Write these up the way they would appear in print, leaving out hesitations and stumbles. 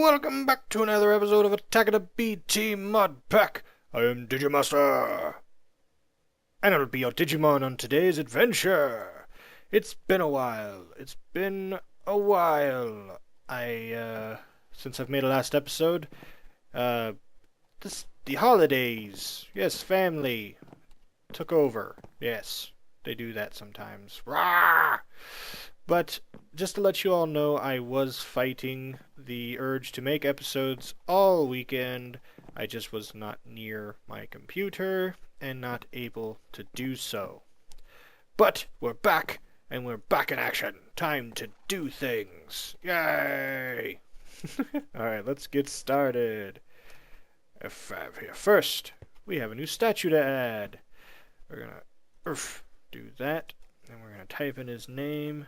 welcome back to another episode of Attack of the BT Mod Pack. I am Digimaster, and I'll be your Digimon on today's adventure. It's been a while. Since I've made a last episode, the holidays, yes, family, took over. Yes, they do that sometimes. Rah! But just to let you all know, I was fighting the urge to make episodes all weekend. I just was not near my computer and not able to do so. But we're back, and we're back in action. Time to do things. Yay! Alright, let's get started. F5 here. First, we have a new statue to add. We're gonna do that, and we're gonna type in his name,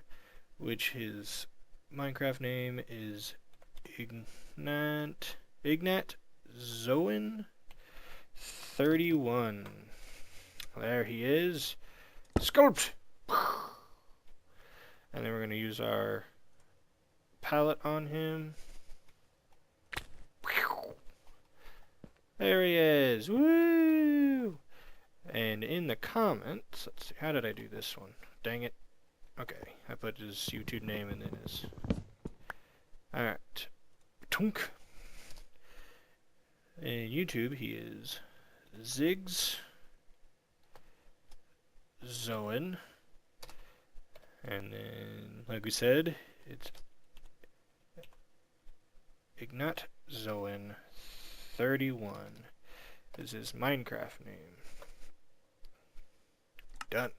which his Minecraft name is Ignat Zoen 31. There he is. Sculpt! And then we're going to use our palette on him. There he is. Woo! And in the comments, let's see, how did I do this one? Dang it. Okay, I put his YouTube name and then his... Alright. Tunk. In YouTube, he is Ziggs Zoen. And then, like we said, it's Ignat Zoen 31 is his Minecraft name. Done.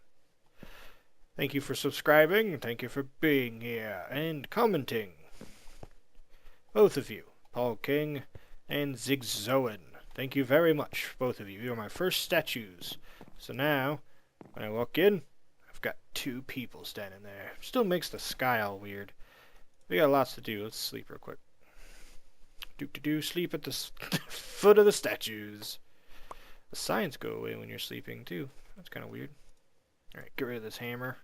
Thank you for subscribing, thank you for being here, and commenting. Both of you, Paul King and Ziggs Zoen. Thank you very much, both of you. You are my first statues. So now, when I walk in, I've got two people standing there. Still makes the sky all weird. We got lots to do. Let's sleep real quick. Sleep at the foot of the statues. The signs go away when you're sleeping, too. That's kind of weird. Alright, get rid of this hammer.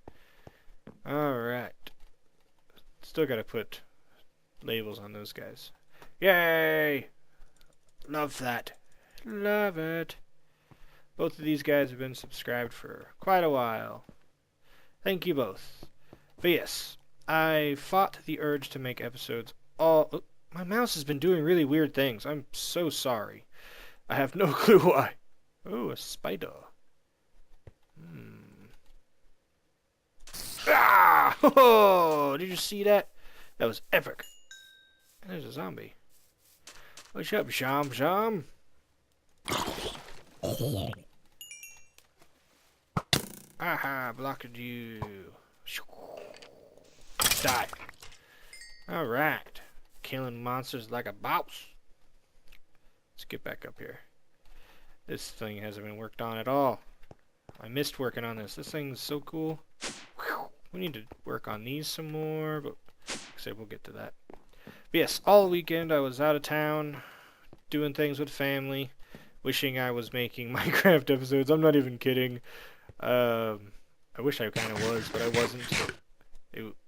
Alright. Still gotta put labels on those guys. Yay! Love that. Love it. Both of these guys have been subscribed for quite a while. Thank you both. But yes, I fought the urge to make episodes all... Oh, my mouse has been doing really weird things. I'm so sorry. I have no clue why. Oh, a spider. Ah! Oh, did you see that? That was epic. There's a zombie. What's up, Sham? Aha, blocked you. Die. Alright. Killing monsters like a boss. Let's get back up here. This thing hasn't been worked on at all. I missed working on this. This thing's so cool. We need to work on these some more, but like I said, we'll get to that. But yes, all weekend I was out of town, doing things with family, wishing I was making Minecraft episodes. I'm not even kidding. I wish I kind of was, but I wasn't.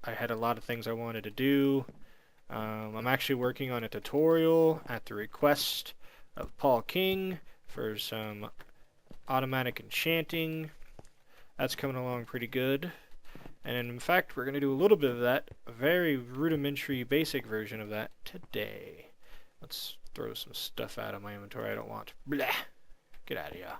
I had a lot of things I wanted to do. I'm actually working on a tutorial at the request of Paul King for some automatic enchanting. That's coming along pretty good. And in fact, we're going to do a little bit of that, a very rudimentary, basic version of that today. Let's throw some stuff out of my inventory I don't want. Blah! Get out of here.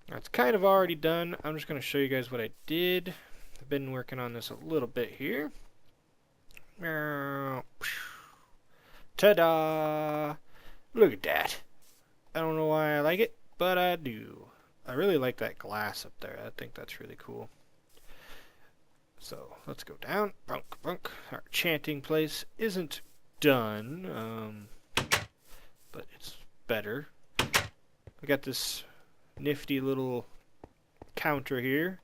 That's kind of already done. I'm just going to show you guys what I did. I've been working on this a little bit here. Ta-da! Look at that. I don't know why I like it, but I do. I really like that glass up there. I think that's really cool. So, let's go down. Bunk, bunk. Our chanting place isn't done, but it's better. We got this nifty little counter here,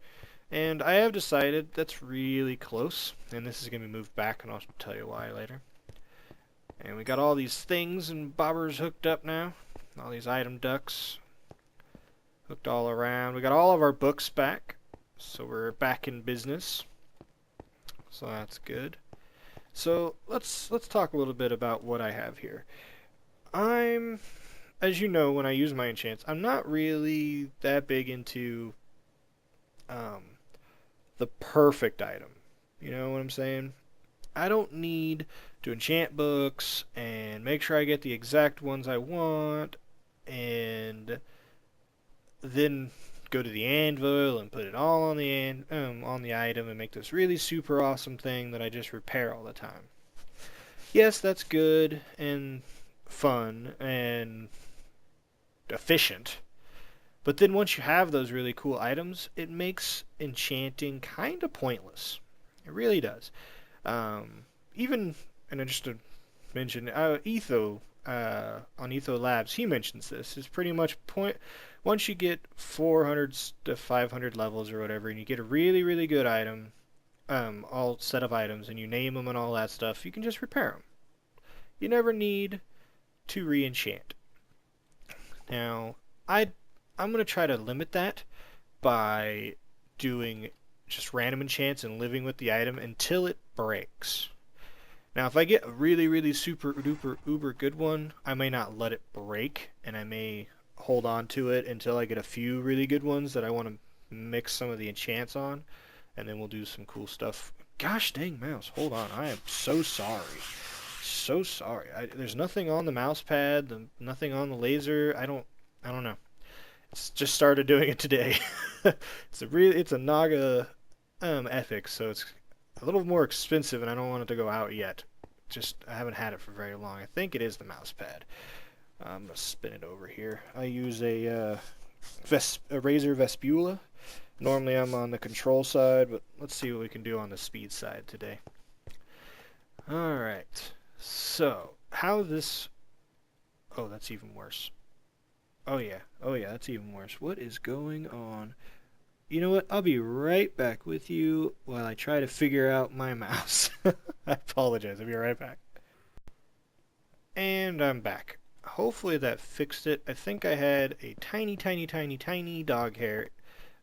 and I have decided that's really close, and this is going to be moved back, and I'll tell you why later. And we got all these things and bobbers hooked up now. All these item ducks hooked all around. We got all of our books back, so we're back in business. So that's good. So let's talk a little bit about what I have here. I'm, as you know, when I use my enchants, I'm not really that big into um, the perfect item. You know what I'm saying? I don't need to enchant books and make sure I get the exact ones I want and then go to the anvil and put it all on on the item and make this really super awesome thing that I just repair all the time. Yes, that's good and fun and efficient. But then once you have those really cool items, it makes enchanting kind of pointless. It really does. Even, and just to mention, Etho, on Etho Labs, he mentions this. It's pretty much once you get 400 to 500 levels or whatever, and you get a really, really good item, all set of items, and you name them and all that stuff, you can just repair them. You never need to re-enchant. Now, I'm going to try to limit that by doing just random enchants and living with the item until it breaks. Now, if I get a really, really super duper uber good one, I may not let it break, and I may hold on to it until I get a few really good ones that I want to mix some of the enchants on, and then we'll do some cool stuff. Gosh dang mouse, hold on, I am so sorry. So sorry. There's nothing on the mouse pad, nothing on the laser. I don't know. It's just started doing it today. It's a Naga Ethics, so it's a little more expensive, and I don't want it to go out yet. Just I haven't had it for very long. I think it is the mouse pad. I'm gonna spin it over here. I use a Razer Vespula. Normally I'm on the control side, but let's see what we can do on the speed side today. All right. So how this? Oh, that's even worse. Oh yeah, that's even worse. What is going on? You know what? I'll be right back with you while I try to figure out my mouse. I apologize. I'll be right back. And I'm back. Hopefully that fixed it. I think I had a tiny, tiny, tiny, tiny dog hair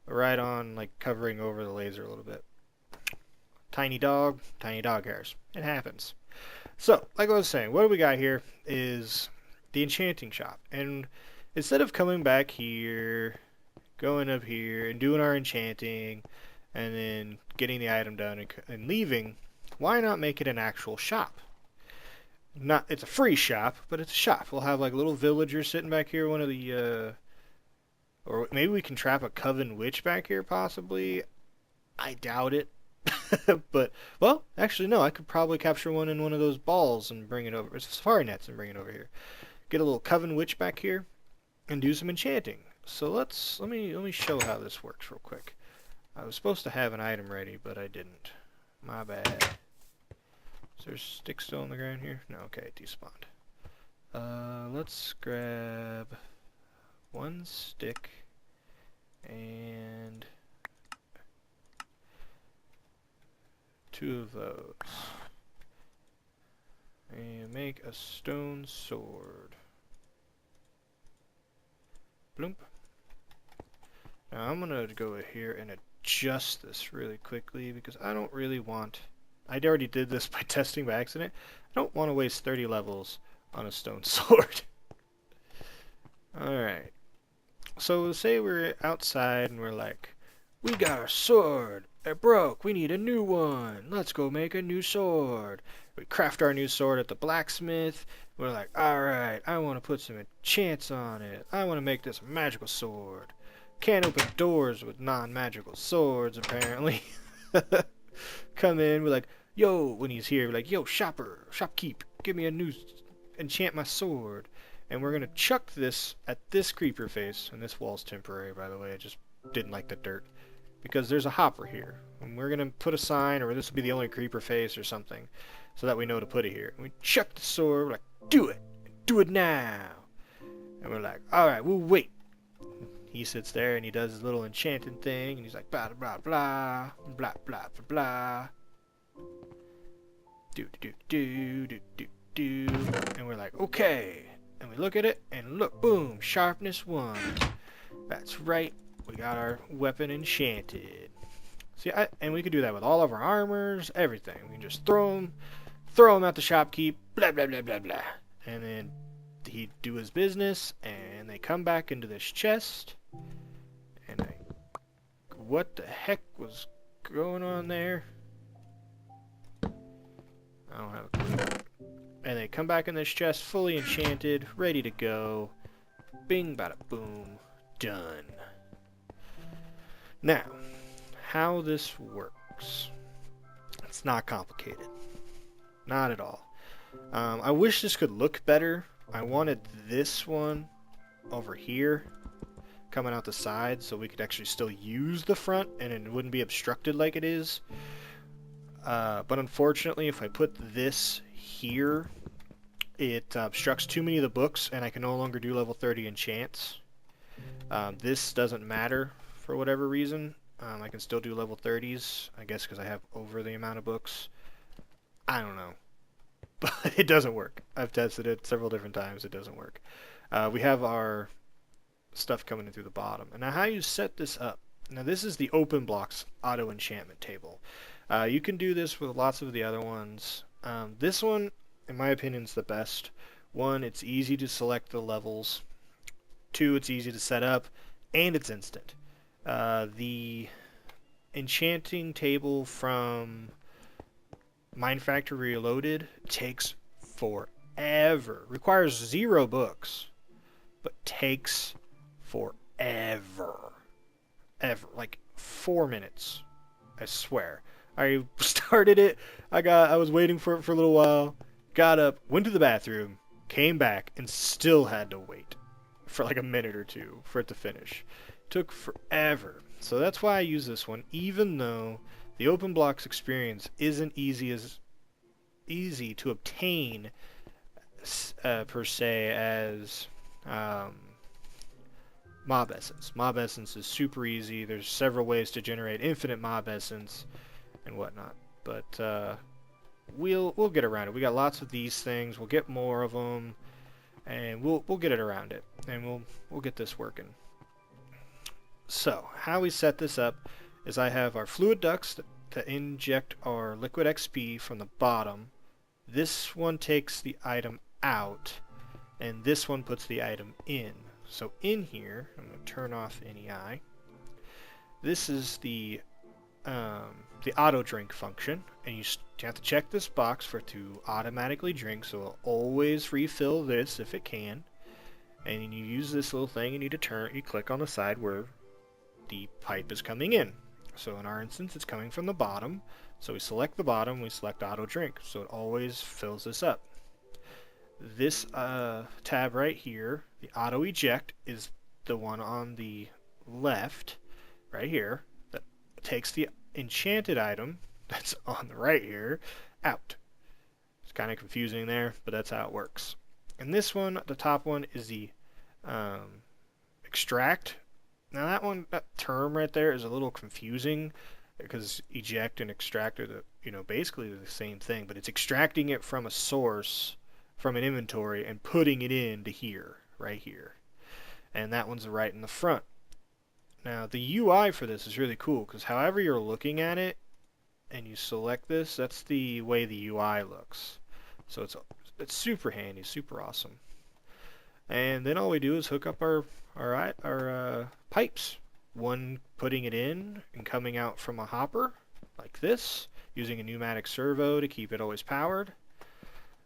right on, like, covering over the laser a little bit. Tiny dog hairs. It happens. So, like I was saying, what we got here is the enchanting shop. And instead of coming back here, going up here, and doing our enchanting, and then getting the item done and leaving, why not make it an actual shop? It's a free shop, but it's a shop. We'll have like little villagers sitting back here, one of the, or maybe we can trap a coven witch back here, possibly. I doubt it. But, well, actually, no, I could probably capture one in one of those balls and bring it over. It's safari nets and bring it over here. Get a little coven witch back here and do some enchanting. So let me show how this works real quick. I was supposed to have an item ready, but I didn't. My bad. Is there a stick still on the ground here? No, okay, it despawned. Let's grab one stick and 2 of those. And make a stone sword. Bloomp. Now I'm gonna go here and adjust this really quickly because I don't really want... I already did this by testing by accident. I don't want to waste 30 levels on a stone sword. Alright. So say we're outside and we're like, we got our sword. It broke. We need a new one. Let's go make a new sword. We craft our new sword at the blacksmith. We're like, alright, I want to put some enchants on it. I want to make this a magical sword. Can't open doors with non-magical swords, apparently. Come in, we're like, yo, when he's here, we're like, yo, shopkeep, give me a new, enchant my sword. And we're going to chuck this at this creeper face. And this wall's temporary, by the way. I just didn't like the dirt. Because there's a hopper here. And we're going to put a sign, or this will be the only creeper face or something. So that we know to put it here. And we chuck the sword, we're like, do it! Do it now! And we're like, alright, we'll wait. He sits there and he does his little enchanting thing. And he's like, blah, blah, blah, blah, blah, blah, blah. Do, do, do, do, do, do. And we're like, okay. And we look at it, and look, boom, sharpness 1. That's right, we got our weapon enchanted. See, and we could do that with all of our armors, everything. We can just throw them throw him at the shopkeep, blah, blah, blah, blah, blah. And then he'd do his business, and they come back into this chest. And what the heck was going on there? I don't have a clue. And they come back in this chest fully enchanted, ready to go. Bing, bada, boom, done. Now, how this works. It's not complicated. Not at all. I wish this could look better. I wanted this one over here coming out the side so we could actually still use the front and it wouldn't be obstructed like it is. But unfortunately, if I put this here, it obstructs too many of the books and I can no longer do level 30 enchants. This doesn't matter for whatever reason. I can still do level 30s, I guess because I have over the amount of books. I don't know. But it doesn't work. I've tested it several different times. It doesn't work. We have our stuff coming in through the bottom. And now how you set this up. Now this is the open blocks auto enchantment table. You can do this with lots of the other ones. This one, in my opinion, is the best. One, it's easy to select the levels. Two, it's easy to set up. And it's instant. The enchanting table from Mind Factory Reloaded takes forever. Requires 0 books, but takes forever. Like 4 minutes. I swear. I started it. I was waiting for it for a little while. Got up, went to the bathroom, came back, and still had to wait for like a minute or two for it to finish. Took forever. So that's why I use this one, even though the open blocks experience isn't easy to obtain per se as mob essence. Mob essence is super easy. There's several ways to generate infinite mob essence and whatnot. But we'll get around it. We got lots of these things. We'll get more of them, and we'll get it around it, and we'll get this working. So how we set this up is I have our fluid ducts to inject our liquid XP from the bottom. This one takes the item out, and this one puts the item in. So in here, I'm going to turn off NEI. This is the auto drink function, and you have to check this box for it to automatically drink, so it'll always refill this if it can. And you use this little thing, and you click on the side where the pipe is coming in. So in our instance, it's coming from the bottom. So we select the bottom, we select auto drink, so it always fills this up. This tab right here, the auto eject, is the one on the left, right here, that takes the enchanted item that's on the right here out. It's kind of confusing there, but that's how it works. And this one, the top one, is the extract. Now that term right there is a little confusing because eject and extract are basically the same thing, but it's extracting it from a source, from an inventory, and putting it into here, right here. And that one's right in the front. Now the UI for this is really cool because however you're looking at it and you select this, that's the way the UI looks. So it's super handy, super awesome. And then all we do is hook up our pipes. One putting it in and coming out from a hopper like this, using a pneumatic servo to keep it always powered.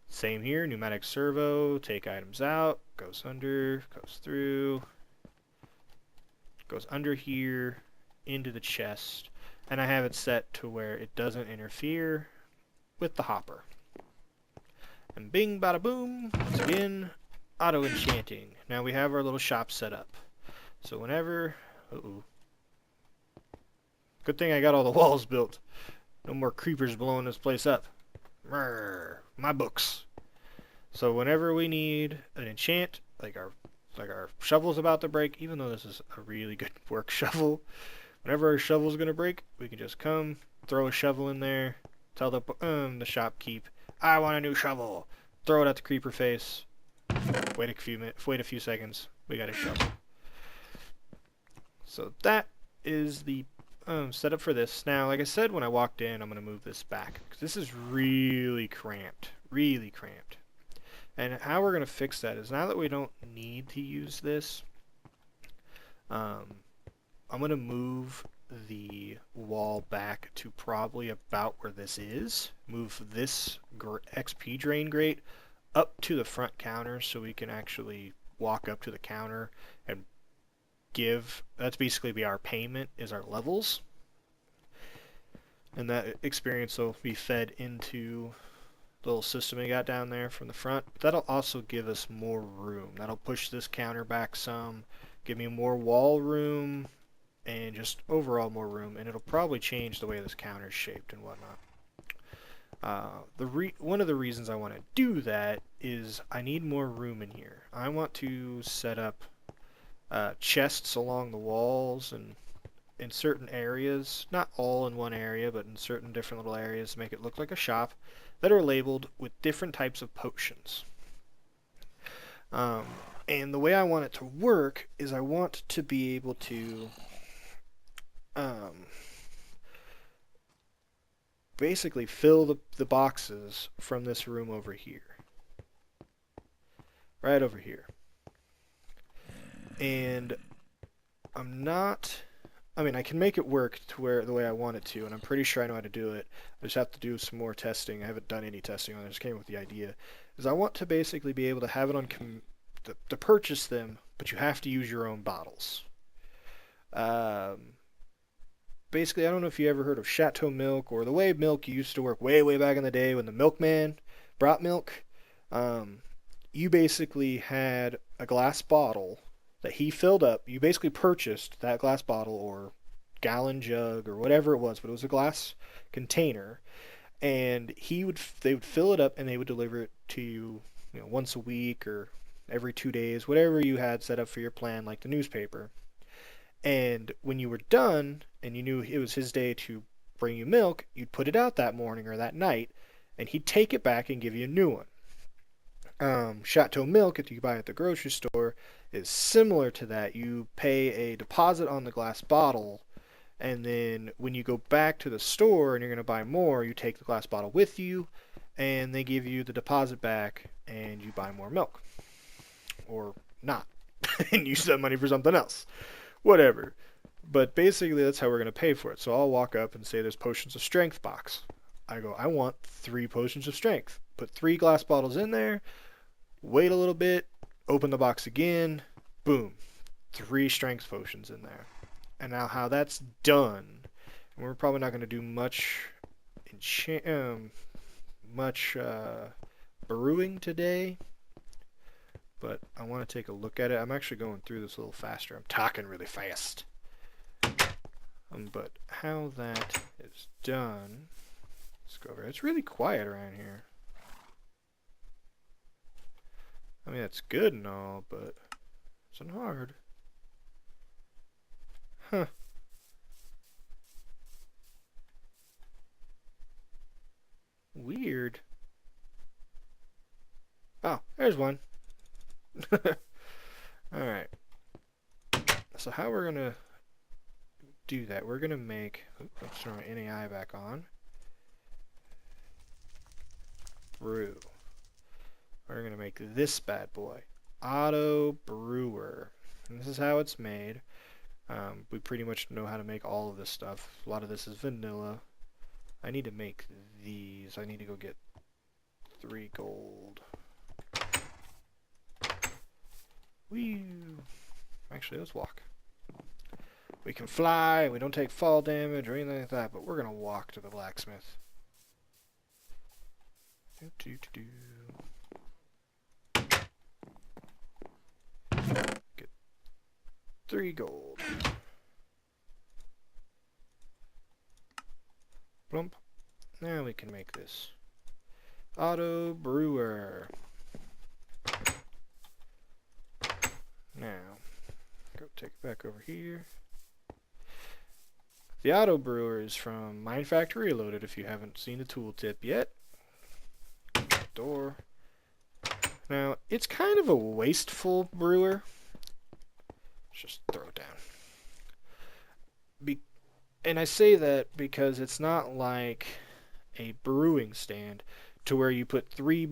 Same here, pneumatic servo, take items out, goes under, goes through, goes under here, into the chest, and I have it set to where it doesn't interfere with the hopper. And bing, bada boom, once again, auto enchanting. Now we have our little shop set up. So whenever, good thing I got all the walls built. No more creepers blowing this place up. Brr, my books. So whenever we need an enchant, like our shovel's about to break, even though this is a really good work shovel, whenever our shovel's gonna break, we can just come, throw a shovel in there, tell the shopkeep, I want a new shovel. Throw it at the creeper face. Wait a few seconds. We got a shovel. So that is the set up for this. Now, like I said when I walked in, I'm going to move this back, because this is really cramped. Really cramped. And how we're going to fix that is, now that we don't need to use this, I'm going to move the wall back to probably about where this is. Move this XP drain grate up to the front counter so we can actually walk up to the counter and that's basically be our payment, is our levels. And that experience will be fed into the little system we got down there from the front. That'll also give us more room. That'll push this counter back some, give me more wall room, and just overall more room. And it'll probably change the way this counter is shaped and whatnot. One of the reasons I want to do that is I need more room in here. I want to set up chests along the walls and in certain areas, not all in one area, but in certain different little areas to make it look like a shop, that are labeled with different types of potions. And the way I want it to work is I want to be able to basically fill the boxes from this room over here. Right over here. And I can make it work to where the way I want it to, and I'm pretty sure I know how to do it. I just have to do some more testing. I haven't done any testing on it. I just came up with the idea. Is I want to basically be able to have it on to purchase them, but you have to use your own bottles. Basically, I don't know if you ever heard of Chateau Milk or the way milk used to work way, way back in the day when the milkman brought milk. You basically had a glass bottle that he filled up. You basically purchased that glass bottle or gallon jug or whatever it was, but it was a glass container, and they would fill it up and they would deliver it to you, once a week or every 2 days, whatever you had set up for your plan, like the newspaper. And when you were done and you knew it was his day to bring you milk, you'd put it out that morning or that night, and he'd take it back and give you a new one. Chateau Milk, if you buy at the grocery store, is similar to that. You pay a deposit on the glass bottle, and then when you go back to the store and you're going to buy more, you take the glass bottle with you, and they give you the deposit back, and you buy more milk. Or not. And use that money for something else. Whatever. But basically, that's how we're going to pay for it. So I'll walk up and say there's potions of strength box. I go, I want 3 potions of strength. Put 3 glass bottles in there, wait a little bit, open the box again, boom, 3 strength potions in there. And now how that's done, and we're probably not going to do much brewing today, but I want to take a look at it. I'm actually going through this a little faster. I'm talking really fast. But how that is done, let's go over. It's really quiet around here. I mean, that's good and all, but it's not hard. Huh. Weird. Oh, there's one. Alright. So how we're going to do that, we're going to make... Let's turn my NAI back on. Brew. We're going to make this bad boy. Auto Brewer. And this is how it's made. We pretty much know how to make all of this stuff. A lot of this is vanilla. I need to make these. I need to go get 3 gold. Whee! Actually, let's walk. We can fly, we don't take fall damage or anything like that, but we're going to walk to the blacksmith. Get 3 gold. Plump. Now we can make this. Auto Brewer. Now, go take it back over here. The Auto Brewer is from Mine Factory Reloaded if you haven't seen the tooltip yet. Door. Now, it's kind of a wasteful brewer. Let's just throw it down. And I say that because it's not like a brewing stand to where you put three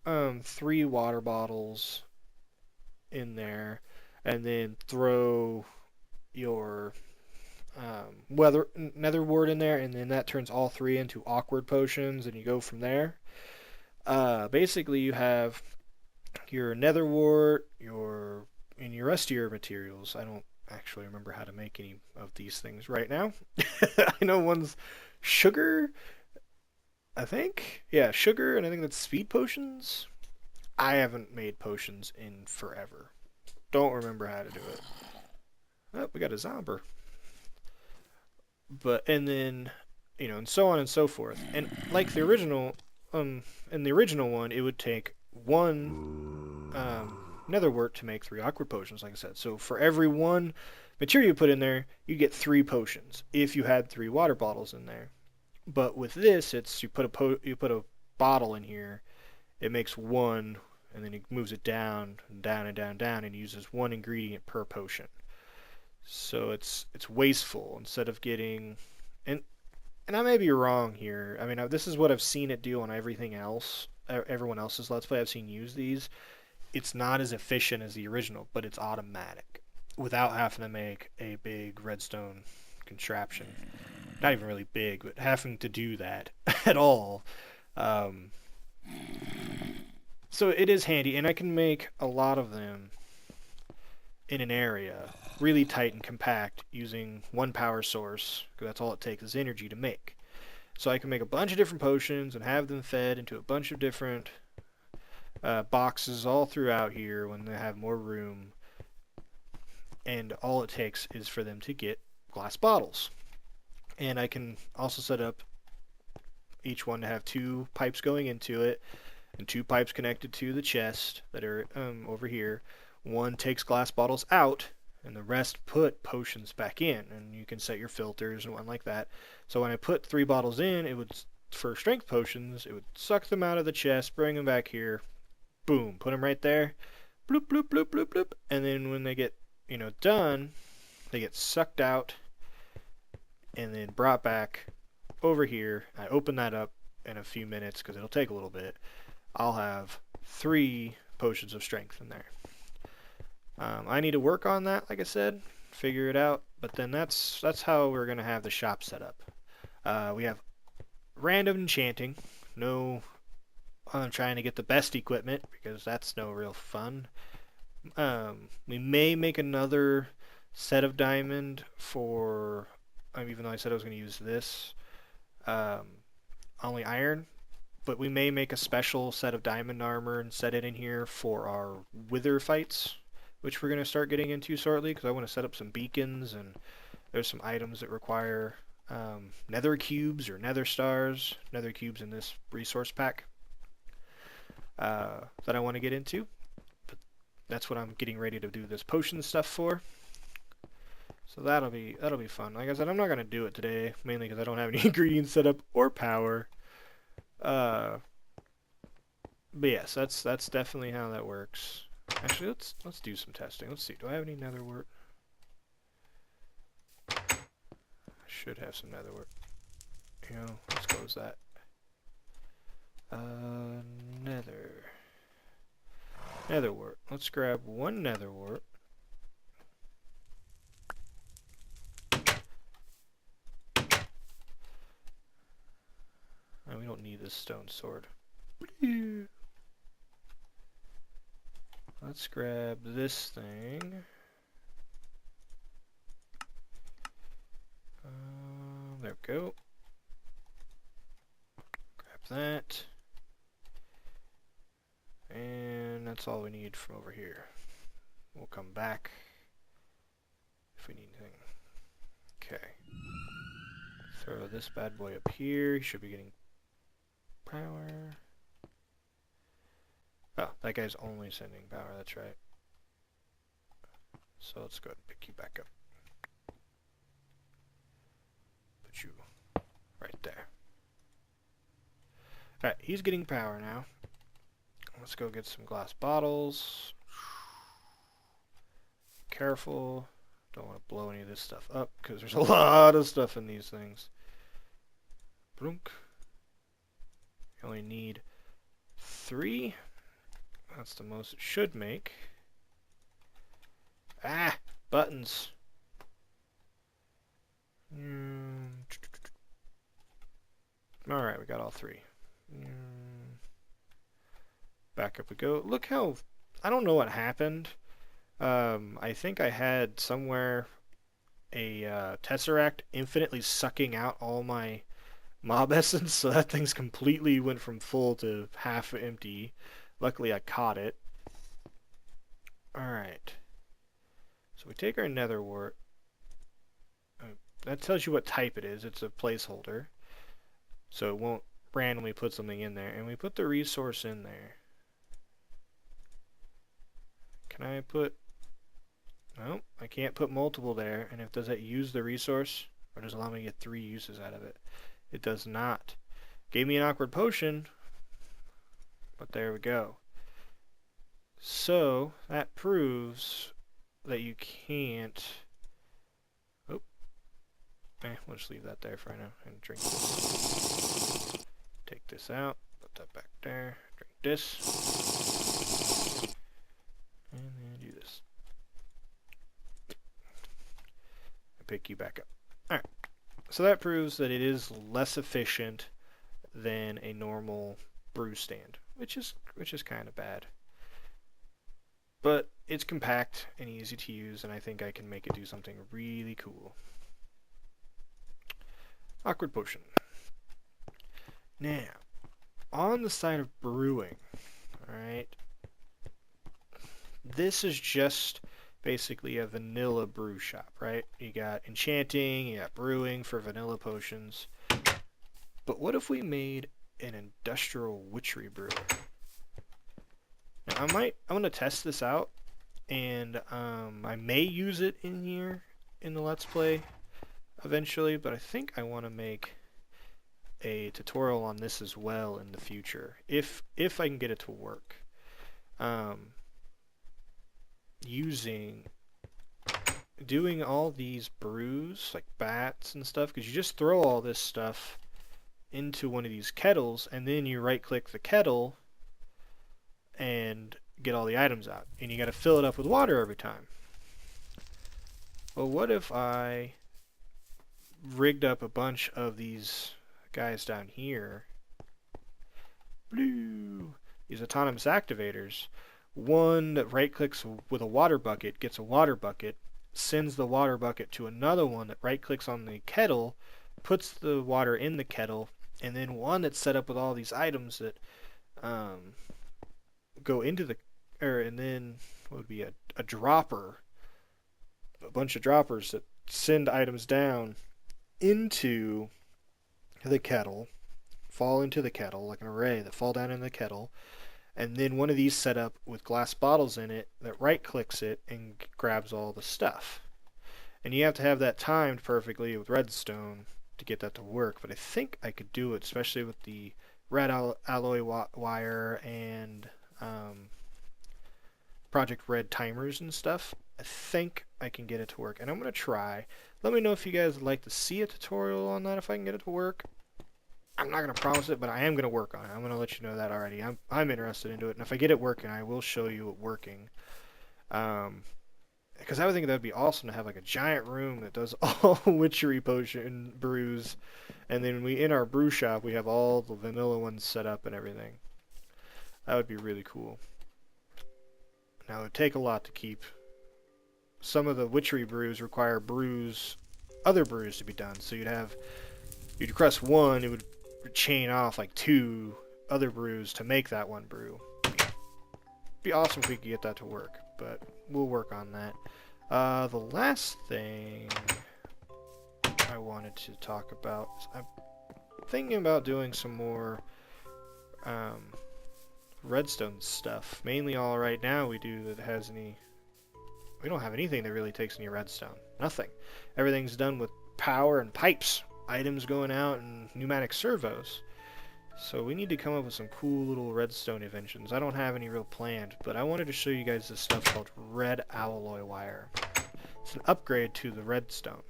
water bottles in there and then throw your nether wart in there, and then that turns all three into awkward potions, and you go from there. Basically, you have your nether wart, and your rest of your materials. I don't actually remember how to make any of these things right now. I know one's sugar, I think. Yeah, sugar, and I think that's speed potions. I haven't made potions in forever. Don't remember how to do it. Oh, we got a zombie. But and then and so on and so forth. And like the original, in the original one, it would take one nether wart to make three awkward potions, like I said. So for every one material you put in there, you get three potions if you had three water bottles in there. But with this, it's you put a bottle in here, it makes one, and then it moves it down and down and down and down, and uses one ingredient per potion. So it's wasteful instead of getting and and I may be wrong here. I mean, this is what I've seen it do on everything else. Everyone else's Let's Play I've seen use these. It's not as efficient as the original, but it's automatic without having to make a big redstone contraption. Not even really big, but having to do that at all. Um, so it is handy, and I can make a lot of them in an area really tight and compact using one power source, because that's all it takes is energy to make. So I can make a bunch of different potions and have them fed into a bunch of different boxes all throughout here when they have more room, and all it takes is for them to get glass bottles. And I can also set up each one to have two pipes going into it and two pipes connected to the chest that are over here. One takes glass bottles out, and the rest put potions back in, and you can set your filters and one like that. So when I put three bottles in, it would, for strength potions, it would suck them out of the chest, bring them back here, boom, put them right there, bloop, bloop, bloop, bloop, bloop, and then when they get, done, they get sucked out and then brought back over here. I open that up in a few minutes because it'll take a little bit. I'll have 3 potions of strength in there. I need to work on that, like I said, figure it out, but then that's how we're going to have the shop set up. We have random enchanting. No, I'm trying to get the best equipment because that's no real fun. We may make another set of diamond for, even though I said I was going to use this, only iron, but we may make a special set of diamond armor and set it in here for our wither fights, which we're going to start getting into shortly, because I want to set up some beacons, and there's some items that require nether cubes or nether stars, nether cubes in this resource pack that I want to get into. But that's what I'm getting ready to do this potion stuff for. So that'll be fun. Like I said, I'm not going to do it today, mainly because I don't have any ingredients set up or power. But yes, that's definitely how that works. Actually, let's do some testing. Let's see. Do I have any nether wart? I should have some nether wart. Let's close that. Nether wart. Let's grab one nether wart. And we don't need this stone sword. Let's grab this thing. There we go. Grab that. And that's all we need from over here. We'll come back if we need anything. Okay. Throw this bad boy up here. He should be getting power. Oh, that guy's only sending power, that's right. So let's go ahead and pick you back up. Put you right there. Alright, he's getting power now. Let's go get some glass bottles. Careful. Don't want to blow any of this stuff up because there's a lot of stuff in these things. Brunk. You only need 3. That's the most it should make. Ah! Buttons. Alright, we got all 3. Back up we go. Look how... I don't know what happened. I think I had somewhere a Tesseract infinitely sucking out all my mob essence, so that thing's completely went from full to half empty. Luckily I caught it. Alright. So we take our nether wart. That tells you what type it is. It's a placeholder. So it won't randomly put something in there. And we put the resource in there. Can I put... No, I can't put multiple there. And if does that use the resource? Or does it allow me to get 3 uses out of it? It does not. Gave me an awkward potion. But there we go. So, that proves that you can't... Oh. We'll just leave that there for now and drink this. Take this out. Put that back there. Drink this. And then do this. And pick you back up. Alright. So that proves that it is less efficient than a normal brew stand, which is kind of bad. But it's compact and easy to use, and I think I can make it do something really cool. Awkward potion. Now, on the side of brewing, alright, this is just basically a vanilla brew shop, right? You got enchanting, you got brewing for vanilla potions. But what if we made an industrial witchery brewer? Now, I'm going to test this out, and I may use it in here in the Let's Play eventually, but I think I want to make a tutorial on this as well in the future, if I can get it to work. Doing all these brews, like bats and stuff, because you just throw all this stuff into one of these kettles, and then you right-click the kettle and get all the items out. And you got to fill it up with water every time. Well, what if I rigged up a bunch of these guys down here? Blue! These autonomous activators. One that right-clicks with a water bucket gets a water bucket, sends the water bucket to another one that right-clicks on the kettle, puts the water in the kettle, and then one that's set up with all these items that go into the... and then what would be a dropper. A bunch of droppers that send items down into the kettle, fall into the kettle, like an array that fall down in the kettle, and then one of these set up with glass bottles in it that right-clicks it and grabs all the stuff. And you have to have that timed perfectly with redstone to get that to work, but I think I could do it, especially with the red alloy wire and Project Red timers and stuff. I think I can get it to work, and I'm going to try. Let me know if you guys would like to see a tutorial on that, if I can get it to work. I'm not going to promise it, but I am going to work on it. I'm going to let you know that already. I'm interested into it, and if I get it working, I will show you it working. Because I would think that would be awesome to have like a giant room that does all witchery potion brews, and then in our brew shop we have all the vanilla ones set up and everything. That would be really cool. Now it would take a lot to keep. Some of the witchery brews require other brews to be done, so you'd press one, it would chain off like 2 other brews to make that one brew. It'd be awesome if we could get that to work, but we'll work on that. The last thing I wanted to talk about is I'm thinking about doing some more redstone stuff. Mainly all right now we don't have anything that really takes any redstone. Nothing. Everything's done with power and pipes. Items going out and pneumatic servos. So we need to come up with some cool little redstone inventions. I don't have any real planned, but I wanted to show you guys this stuff called red alloy wire. It's an upgrade to the redstone.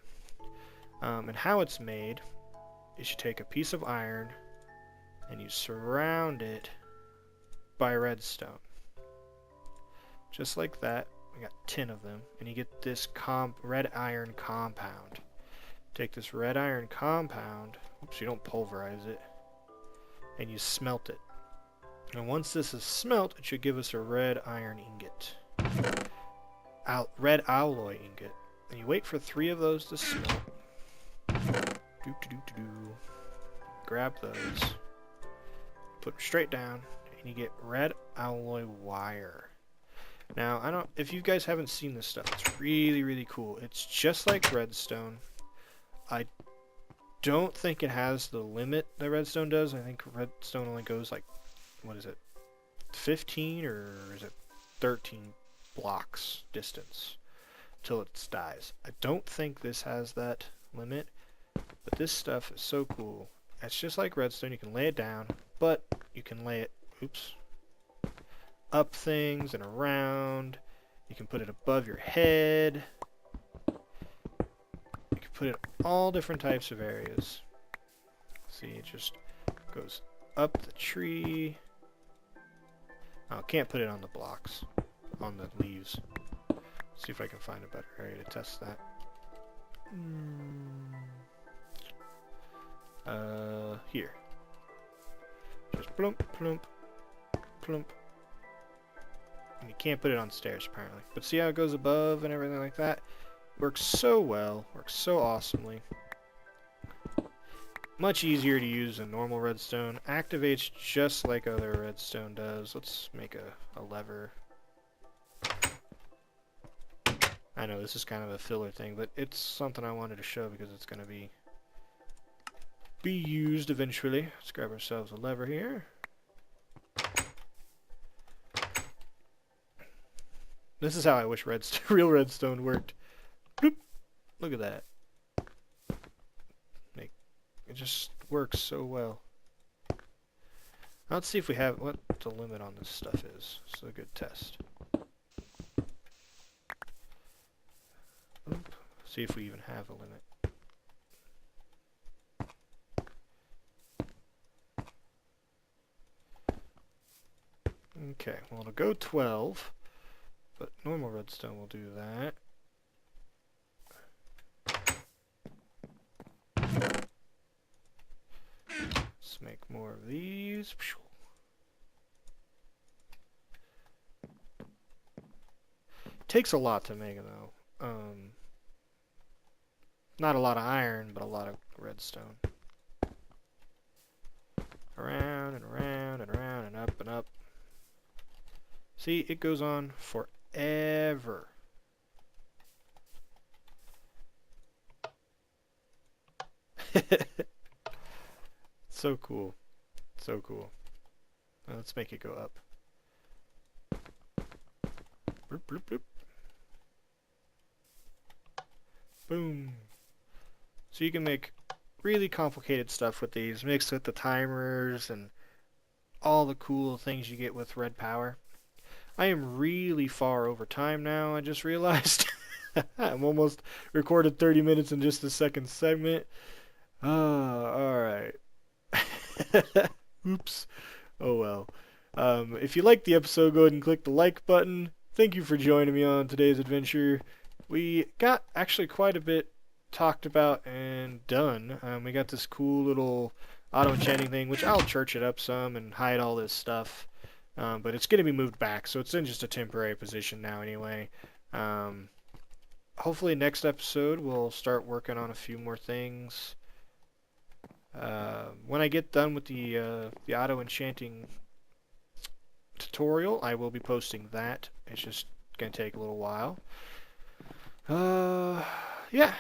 And how it's made is you take a piece of iron and you surround it by redstone. Just like that. We got 10 of them. And you get this red iron compound. Take this red iron compound, oops, you don't pulverize it, and you smelt it. And once this is smelt, it should give us a red iron ingot. Red alloy ingot. And you wait for 3 of those to smelt. Grab those. Put them straight down, and you get red alloy wire. Now, if you guys haven't seen this stuff, it's really, really cool. It's just like redstone. I don't think it has the limit that redstone does. I think redstone only goes like, what is it, 15 or is it 13 blocks distance till it dies. I don't think this has that limit, but this stuff is so cool. It's just like redstone. You can lay it down, but you can lay it, oops, up things and around. You can put it above your head. You can put it in all different types of areas. See, it just goes up the tree. Oh, can't put it on the blocks, on the leaves. See if I can find a better area to test that. Here. Just plump, plump, plump. And you can't put it on stairs, apparently. But see how it goes above and everything like that? Works so well. Works so awesomely. Much easier to use than normal redstone. Activates just like other redstone does. Let's make a lever. I know this is kind of a filler thing, but it's something I wanted to show because it's going to be used eventually. Let's grab ourselves a lever here. This is how I wish real redstone worked. Bloop. Look at that. It just works so well. Let's see if we have what the limit on this stuff is. It's a good test. Oop. See if we even have a limit. Okay, well it'll go 12, but normal redstone will do that. Let's make more of these. Takes a lot to make it though. Not a lot of iron, but a lot of redstone. Around and around and around and up and up. See, it goes on forever. So cool. So cool. Now let's make it go up. Bloop, bloop, bloop. Boom. So you can make really complicated stuff with these, mixed with the timers and all the cool things you get with red power. I am really far over time now, I just realized. I'm almost recorded 30 minutes in just the second segment. Alright. Oops. Oh well. If you liked the episode, go ahead and click the like button. Thank you for joining me on today's adventure. We got actually quite a bit talked about and done. We got this cool little auto-enchanting thing, which I'll church it up some and hide all this stuff. But it's going to be moved back, so it's in just a temporary position now anyway. Hopefully next episode we'll start working on a few more things. When I get done with the auto-enchanting tutorial, I will be posting that. It's just going to take a little while. Yeah.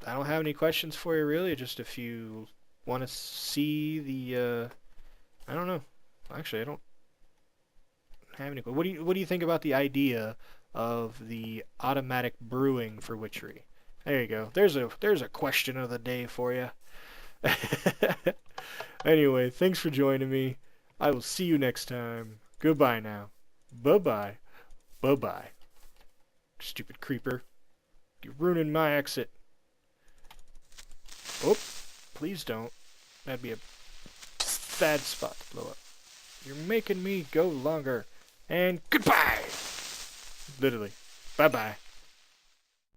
I don't have any questions for you, really. Just if you want to see the, I don't know. Actually, I don't have any. What do you think about the idea of the automatic brewing for witchery? There you go. There's a question of the day for you. Anyway, thanks for joining me. I will see you next time. Goodbye now. Bye-bye. Bye-bye. Stupid creeper. You're ruining my exit. Oh, please don't. That'd be a bad spot to blow up. You're making me go longer. And goodbye! Literally. Bye-bye.